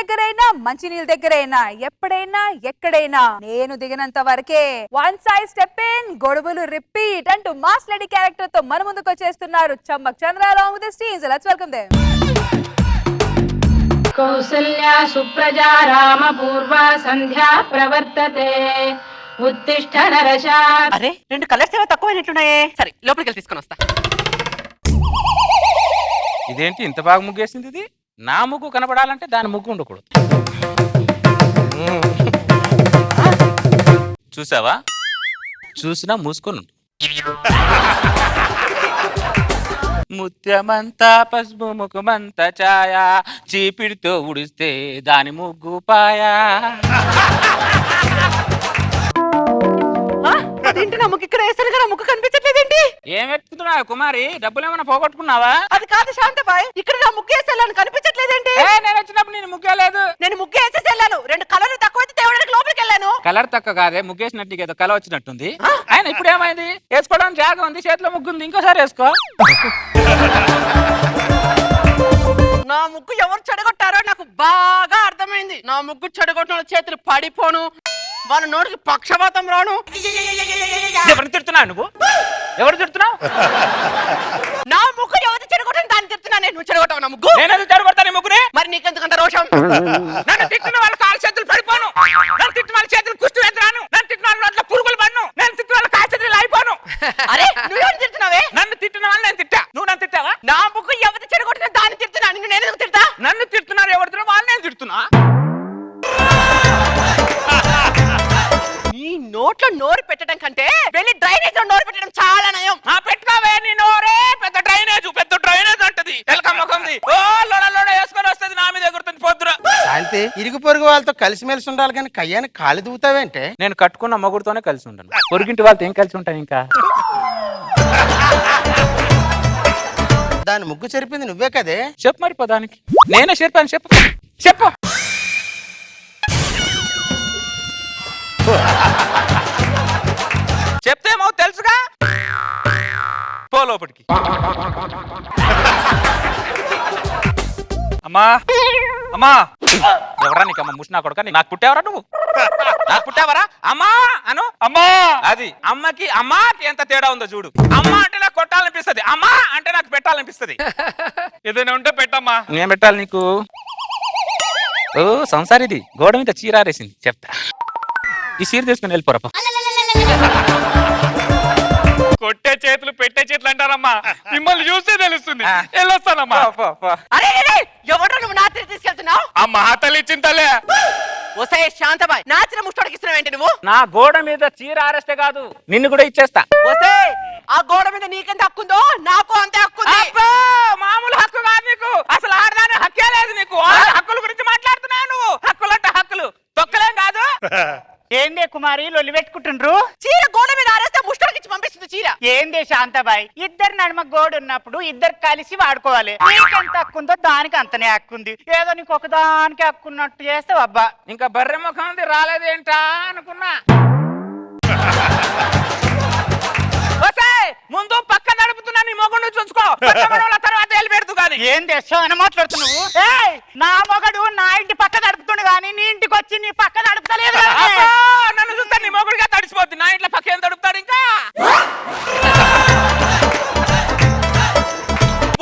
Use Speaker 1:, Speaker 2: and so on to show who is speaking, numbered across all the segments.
Speaker 1: దగ్గరైనా మంచినీళ్ళ దగ్గరైనా ఎప్పుడైనా ఎక్కడైనా నేను దిగినంత వరకే. వన్ సైడ్ స్టెప్ ఇన్, గొడవలు రిపీట్ అంటూ మాస్ లేడీ క్యారెక్టర్ తో మన ముందుకు వచ్చేస్తున్నారు చమ్మక్ చంద్ర along with the teams. Let's welcome them.
Speaker 2: Kausalya Supraja Rama పూర్వ సంధ్యా ప్రవర్తతే ఉత్తిష్ట నరశా.
Speaker 3: అరే 2 కలర్స్ ఏవో తక్కువైనట్టున్నాయే. సరే లోపలికి వెళ్ళి తీసుకొని వస్తా.
Speaker 4: ఇదేంటి ఇంత బాగా ముగ్గేసింది? ఇది నా ముగ్గు కనపడాలంటే దాని ముగ్గు ఉండకూడదు. చూసావా? చూసినా మూసుకొని ముత్యమంతా పసుపు ముఖమంతా ఛాయ, చీపిడితో ఉడిస్తే దాని ముగ్గు పాయా.
Speaker 3: అదేంటి నా ముగ్గు ఇక్కడ వేసాను కదా, ముగ్గు కనిపించట్లేదేంటి?
Speaker 4: ఏం వెతుకుతున్నావు కుమారి? డబ్బులు ఏమైనా పోగొట్టుకున్నావా?
Speaker 3: అది కాదు శాంతబాయ్, ఇక్కడ నా ముగ్గు వేసేళ్ళాను కనిపించట్లేదేంటి?
Speaker 4: నేను వచ్చినప్పుడు నేను ముగ్గేలేదు.
Speaker 3: నేను ముగ్గు వేసేసి వెళ్ళాను. 2 కలర్లు తక్కువ అయితే తేవడానికి లోపలికి వెళ్ళాను.
Speaker 4: కలర్ తక్కువ కాదే, ముగ్గేసినట్టు నీకు ఏదో కల వచ్చినట్టుంది. ఆయన ఇప్పుడు ఏమైంది? వేసుకోవడానికి జాగ ఉంది, చేతిలో ముగ్గు ఉంది, ఇంకోసారి వేసుకో.
Speaker 3: నా ముగ్గు ఎవరు చెడగొట్టారో నాకు బాగా అర్థమైంది. నా ముగ్గు చెడగొట్టిన చేతులు పడిపోను, వాళ్ళ నోటికి పక్షపాతం రాను.
Speaker 4: ఎవరిని తిడుతున్నావు నువ్వు? ఎవరు తిడుతున్నావు?
Speaker 3: నా ముగ్గు ఎవరు చెడగొట్టిన దాన్ని తిడుతున్నా. నువ్వు చెడగొట్టావు నా ముగ్గు.
Speaker 4: నేను చెడగొడతాను ముగ్గుని.
Speaker 3: మరి నీకెందుకంత రోషం?
Speaker 4: నన్ను తిట్టిన వాళ్ళ కాలు చేతులు పడిపోను, నన్ను తిట్టిన వాళ్ళ చేతులు కుస్తు ఎదురాను, నన్ను తిట్టిన వాళ్ళ నోట్లో పురుగులు పడను, నేను తిట్టిన వాళ్ళ కాలు చేతులు అయిపోను.
Speaker 3: అరే నువ్వెవరు తిడుతున్నావే?
Speaker 4: నన్ను తిట్టిన వాళ్ళు నేను తిట్టా, నువ్వు నన్ను తిట్టావా?
Speaker 3: నా ముగ్గు ఎవరు చెడగొట్టిన దాన్ని తిడుతున్నా. నేను ఎందుకు తిడతా?
Speaker 4: నన్ను తిడుతున్నారు ఎవరు? వాళ్ళు నేను తిడుతున్నా.
Speaker 3: ఈ నోట్లో నోరు పెట్టడం కంటే వెళ్ళి డ్రైనేజ్ లో నోరు పెట్టడం చాలా నయం.
Speaker 4: పెట్టుకోవే నీ నోరే పెద్ద డ్రైనేజ్, పెద్ద డ్రైనేజ్ అంటది. ఎలకమ్మకుంది ఓ లోడ లోడ వేసుకొని వస్తుంది, నా మీద ఎగురుతుంది పొద్దున.
Speaker 5: శాంతి ఇరుగు పొరుగు వాళ్ళతో కలిసిమెలిసి ఉండాలి కానీ కయ్యాన్ని కాలు దూతావేంటే?
Speaker 4: నేను కట్టుకున్న మొగుడుతోనే కలిసి ఉంటాను, పొరుగింటి వాళ్ళతో ఏం కలిసి ఉంటాను ఇంకా?
Speaker 5: దాని ముగ్గు చెరిపింది నువ్వే కదే.
Speaker 4: చెప్పు మరి పదానికి. నేనే చెప్పాను, చెప్పు చెప్పు. చెప్తేమో తెలుసుగా, పో లోపలికి. అమ్మా అమ్మా, ఎవరా నీకమ్మ? ముష్టి నా కొడుక, నాకు పుట్టావరా నువ్వు? నాకు పుట్టావరా? అమ్మా అను. అమ్మా అది అమ్మకి అమ్మాకి ఎంత తేడా ఉందో చూడు. అమ్మ అంటే నాకు కొట్టాలనిపిస్తుంది, అమ్మా అంటే నాకు పెట్టాలనిపిస్తుంది. ఏదైనా ఉంటే పెట్టమ్మా. నేను పెట్టాలి నీకు? ఓ సంసారి ఇది గోడ మీద చీరారేసింది, చెప్తా. ఈ చీర తీసుకుని వెళ్ళిపోరప్ప. కొట్టే చేతులు పెట్టే చేతులు అంటారమ్మా, మిమ్మల్ని చూస్తే తెలుస్తుంది. వెళ్ళొస్తానమ్మా.
Speaker 3: అరే ఎవరు నువ్వు నాత్రి తీసుకెళ్తున్నావు?
Speaker 4: అమ్మా తల్లి ఇచ్చిన తల్లే.
Speaker 3: ఒసే శాంతబాయ్, నాచిన ముష్టోడికి ఇస్తున్నావు ఏంటి నువ్వు?
Speaker 4: నా గోడ మీద చీర ఆరేస్తే కాదు, నిన్ను కూడా ఇచ్చేస్తా.
Speaker 3: ఒసే ఆ గోడ మీద నీకెంత హక్కుందో నాకు అంతే హక్కుంది.
Speaker 4: మామూలు హక్కు కాదు నీకు, అసలు ఆడదాని హక్కే లేదు నీకు. హక్కుల గురించి మాట్లాడుతున్నావు నువ్వు. హక్కులు అంటే హక్కులు, తొక్కలేం కాదు.
Speaker 6: ఏందే కుమారి లొల్లి పెట్టుకుంటుండ్రు?
Speaker 3: చీర గోడ మీద ఆరేస్తే ముష్టోడికి ఇచ్చి పంపిస్తుంది చీర.
Speaker 6: ఏందే శాంతబాయ్, ఇద్దరు నడుమ గోడు ఉన్నప్పుడు ఇద్దరు కలిసి వాడుకోవాలి. నీకెంత హక్కుందో దానికి అంతనే హక్కుంది. ఏదో నీకు ఒకదానికి హక్కున్నట్టు చేస్తావు అబ్బా.
Speaker 4: ఇంకా బర్రె ముఖం రాలేదేంటా అనుకున్నా. ముందు పక్క నడుపుతున్నా నీ మొగుడు చూసుకో, తర్వాత వెళ్ళి పెడుతూ కానీ.
Speaker 6: ఏం దేశం మాట్లాడుతున్నావు? నా మొగడు నా ఇంటి పక్క నడుపుతుండు గానీ నీ ఇంటికి వచ్చి నీ పక్క నడుపుతలేదు.
Speaker 4: నన్ను చూస్తే నీ మొగుడిగా తడిసిపోద్ది, నా ఇంట్లో పక్క ఏం తడుపుతాడు ఇంకా?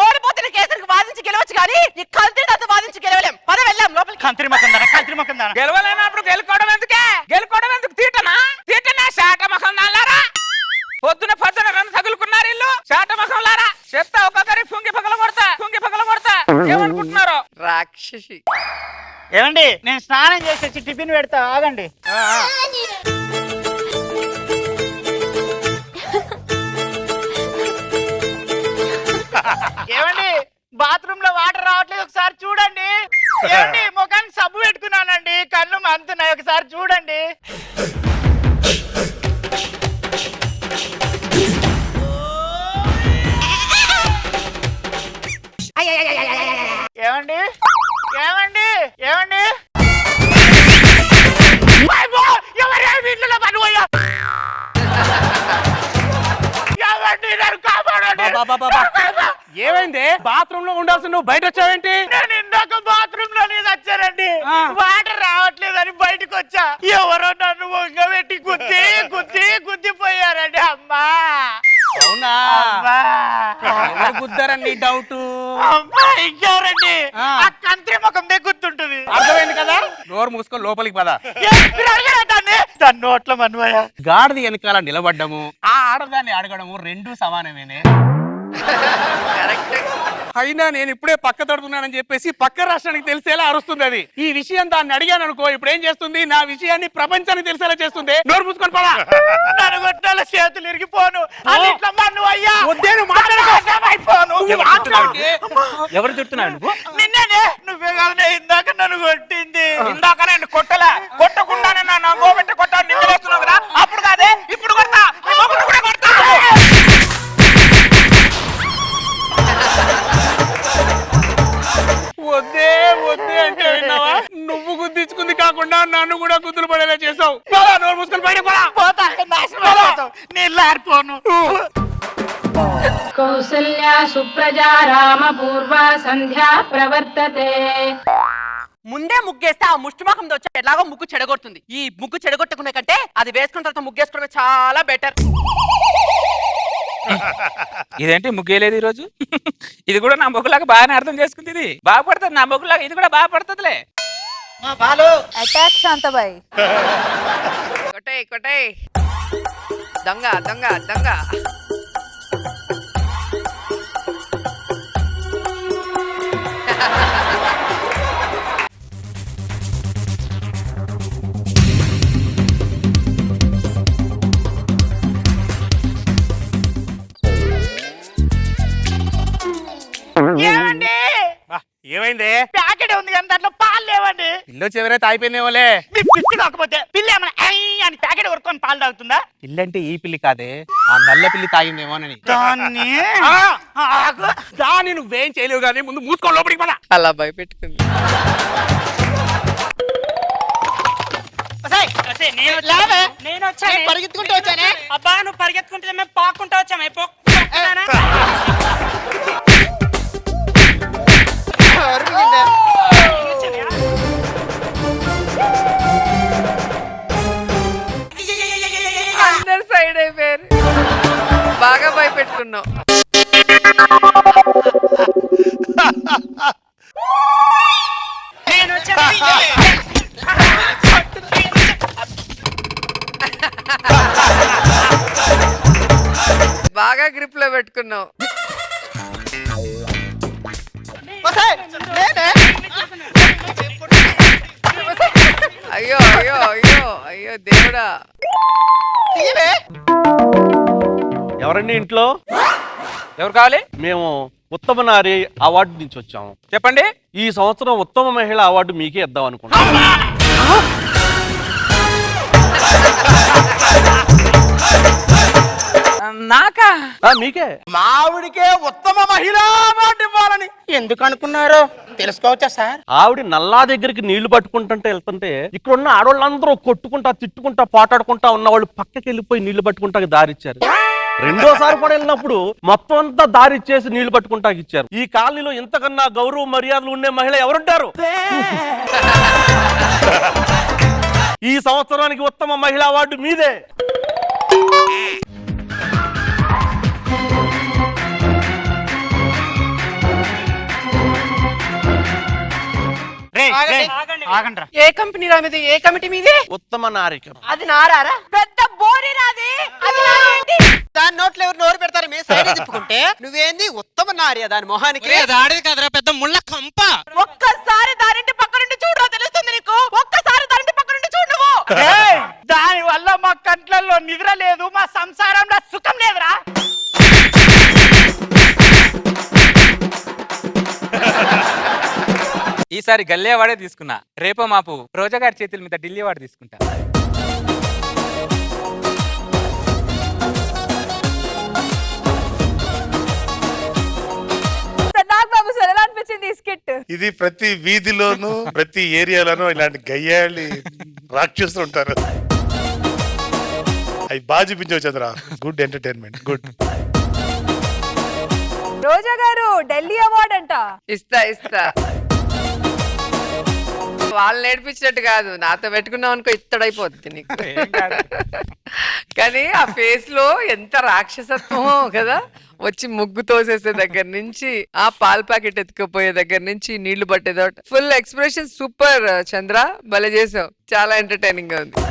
Speaker 3: ఓడిపోతున్న కేసులకు వాదించి గెలవచ్చు కానీ ఈ కంత్రితో వాదించి గెలవలేం. పద వెళ్ళాం లోపలికి.
Speaker 6: కంత్రి మొక్కం దాన
Speaker 4: గెలవలేనప్పుడు గెలుకోవడం ఎందుకే? గెలుకోవడం ఎందుకు? తీటనా శాట మఖం నాలారా. పొద్దున రన్ను తగులుకున్నారు ఇల్లు శాట మఖం లారా. చెప్తా ఒక్కొక్కరి fungi పగల కొడతా. ఏమనుకుంటున్నారు?
Speaker 3: రాక్షసి.
Speaker 6: ఏమండి నేను స్నానం చేసి వచ్చి టిఫిన్ పెడతా, ఆగండి. ఏమండి బాత్రూమ్ లో వాటర్ రావట్లేదు, ఒకసారి చూడండి. ఏమండి ముఖాన్ని సబ్బు పెట్టుకున్నానండి, కళ్ళు మంతున్నాయి, ఒకసారి చూడండి. ఏమండి ఏమండి ఏమండి ఎవరే వీళ్ళలో పనిపోయా? ఏమండి నన్ను కాపాడండి.
Speaker 5: ఏమైంది? బాత్రూమ్ లో ఉండాల్సి నువ్వు బయట వచ్చావేంటి?
Speaker 6: నేను ఇందాక బాత్రూమ్ లో వచ్చానండి, వాటర్ రావట్లేదని బయటకు వచ్చా. ఎవరో నన్ను వంగబెట్టి గుద్దిపోయారండి. అమ్మా
Speaker 5: అవునా?
Speaker 6: అమ్మా.
Speaker 5: ఎవరు గుద్దారని డౌట్?
Speaker 6: అమ్మా ఇంకెవరండి? ఆ కంత్రి ముఖం గుర్తుంటుంది.
Speaker 5: అర్థమైంది కదా, నోరు మూసుకొని లోపలికి పద.
Speaker 6: దాని నోట్ల మన్వయ
Speaker 5: గాడిది వెనకాల నిలబడ్డము, ఆ ఆడదాన్ని అడగడము రెండు సమానమేనే. అయినా నేను ఇప్పుడే పక్క తడుతున్నానని చెప్పేసి పక్క రాష్ట్రానికి తెలిసేలా అరుస్తుంది అది. ఈ విషయం దాన్ని అడిగాను అనుకో, ఇప్పుడు ఏం చేస్తుంది? నా విషయాన్ని ప్రపంచానికి తెలిసేలా చేస్తుంది. నోరు మూసుకొని పడా.
Speaker 6: నలుగొట్టాల చేతులు ఇరిగిపోను. అది ఇట్లా మన్వయ్యా.
Speaker 4: ఎవరు తిడుతున్నాడు నువ్వు?
Speaker 6: నిన్నే. నువ్వే కాదు ఇందాక నన్ను కొట్టింది.
Speaker 4: ఇందాక నేను కొట్టలా, కొట్టకుండానే నా గోబెట్టి కొట్టాను. నిన్ను వేస్తున్నావు కదా, అప్పుడు కాదే ఇప్పుడు కొడతా. నీ మొగుడు కూడా కొడతా.
Speaker 5: వద్దే వద్దే అంటే విన్నావా? నువ్వు గుద్దించుకుంది కాకుండా నన్ను కూడా గుద్దులు పడేలా చేసావు. పోరా, నోరు మూసుకొని బయట
Speaker 6: పోతా, నాశనం నీళ్ళారిపోను.
Speaker 2: కౌసల్యా సుప్రజా రామ పూర్వా సంధ్యా ప్రవర్తతే.
Speaker 3: ముందే ముగ్గేస్తే ఆ ముష్టిమకంతో వచ్చి ఎలాగో ముగ్గు చెడగొడుతుంది. ఈ ముగ్గు చెడగొట్టుకునే కంటే అది వేసుకున్న తర్వాత ముగ్గేసుకోవడమే చాలా బెటర్.
Speaker 4: ఇదేంటి ముగ్గేలేదు ఈరోజు? ఇది కూడా నా మొగ్గులాగా బాగానే అర్థం చేసుకుంది. ఇది బాగుపడుతుంది, నా మొగ్గులాగా ఇది కూడా బాగుపడుతుందిలే.
Speaker 1: అటాక్ శాంతబాయ్.
Speaker 3: కొట్టే కొట్టే దొంగ దొంగ దొంగ.
Speaker 6: ఏమండి?
Speaker 5: ఏమైంది?
Speaker 6: ప్యాకెట్ ఉంది కానీ దాంట్లో పాలు లేవండి.
Speaker 5: ఇల్లు చివరైతే అయిపోయినావులే.
Speaker 6: మీ పిచ్చి కాకపోతే పిల్లి ఏమైనా అని ప్యాకెట్ కొనుక్కొని పాలు తాగుతుందా?
Speaker 5: ఇల్లంటే ఈ పిల్లి కాదే, ఆ నల్ల పిల్లి తాగిందేమోనని.
Speaker 6: దాన్ని ఆగు.
Speaker 5: దాన్ని నువ్వేం చేయలేవు కానీ ముందు మూసుకొని లోపలికి పద.
Speaker 3: అలా భయపెట్టుకుంది.
Speaker 6: నేను పరిగెత్తుకుంటూ వచ్చానే.
Speaker 3: అబ్బా నువ్వు పరిగెత్తుకుంటే మేము పాక్కుంటూ వచ్చాము. అందరు సైడ్ అయిపోయారు. బాగా భయపెట్టుకున్నావు. బాగా గ్రిప్ లో పెట్టుకున్నావు. అయ్యో అయ్యో అయ్యో అయ్యో దేవుడా.
Speaker 7: ఎవరండి ఇంట్లో?
Speaker 4: ఎవరు కావాలి?
Speaker 7: మేము ఉత్తమ నారి అవార్డు నుంచి వచ్చాము.
Speaker 4: చెప్పండి.
Speaker 7: ఈ సంవత్సరం ఉత్తమ మహిళ అవార్డు మీకే ఇద్దాం అనుకుంటున్నాం.
Speaker 4: నాకా?
Speaker 7: మీకే.
Speaker 5: మావిడికే ఉత్తమ మహిళా అవార్డు ఇవ్వాలని ఎందుకు అనుకున్నారో తెలుసుకోవచ్చా సార్?
Speaker 7: ఆవిడ నల్లా దగ్గరికి నీళ్లు పట్టుకుంటుంటే వెళ్తుంటే ఇక్కడ ఉన్న ఆడవాళ్ళందరూ కొట్టుకుంటా తిట్టుకుంటా పోటాడుకుంటా ఉన్న వాళ్ళు పక్కకి వెళ్ళిపోయి నీళ్లు పట్టుకుంటా దారిచ్చారు. రెండోసారి కూడా వెళ్ళినప్పుడు మొత్తం అంతా దారిచ్చేసి నీళ్లు పట్టుకుంటా ఇచ్చారు. ఈ కాలనీలో ఇంతకన్నా గౌరవ మర్యాదలు ఉండే మహిళ ఎవరుంటారు? ఈ సంవత్సరానికి ఉత్తమ మహిళా అవార్డు మీదే.
Speaker 3: ఏ కంపెనీ రా మీది? ఏ కమిటీ మీది?
Speaker 7: ఉత్తమ నారిక.
Speaker 3: అది నారారా? పెద్ద బోరి రాది. అది నారేంటి?
Speaker 8: దాని నోట్లో ఎవరు నోరు పెడతారు? మీ సైడ్ తిప్పుకుంటే నువ్వేంది ఉత్తమ నార్య దాని మొహానికి?
Speaker 5: ఆడేది కదరా, పెద్ద ముళ్ళ కంప.
Speaker 3: ఒక్కసారి దానింటి పక్క నుండి చూడరా తెలుస్తుంది నీకు. ఒక్కసారి దానింటి పక్క నుండి చూడు నువ్వు.
Speaker 6: దాని వల్ల మా కంట్లలో నిద్ర లేదు, మా సంసారంలో సుఖం లేదురా.
Speaker 4: ఈసారి గల్లే వాడే తీసుకున్నా. రేపో మాపు రోజా గారి చేతుల మీద ఢిల్లీ వాడు తీసుకుంటా.
Speaker 1: నాగబాబు సార్ ఎలా అనిపించింది ఈ స్కిట్?
Speaker 9: ఇది ప్రతి వీధిలోను ప్రతి ఏరియాలోనూ ఇలాంటి గయ్యాళి రాక్షసులు ఉంటారు. అవి బాగా చూపించవచ్చు Chandra. Good entertainment, good.
Speaker 1: Roja గారు ఢిల్లీ అవార్డ్ అంట.
Speaker 10: ఇస్తా వాళ్ళు నేర్పించినట్టు కాదు, నాతో పెట్టుకున్నావు అనుకో ఇత్తడైపోద్ది నీకు. కానీ ఆ ఫేస్ లో ఎంత రాక్షసత్వమో కదా, వచ్చి ముగ్గు తోసేసే దగ్గర నుంచి ఆ పాల ప్యాకెట్ ఎత్తుకుపోయే దగ్గర నుంచి నీళ్లు పట్టేదో ఫుల్ ఎక్స్ప్రెషన్ సూపర్. చంద్ర భలే చేసావు, చాలా ఎంటర్టైనింగ్ గా ఉంది.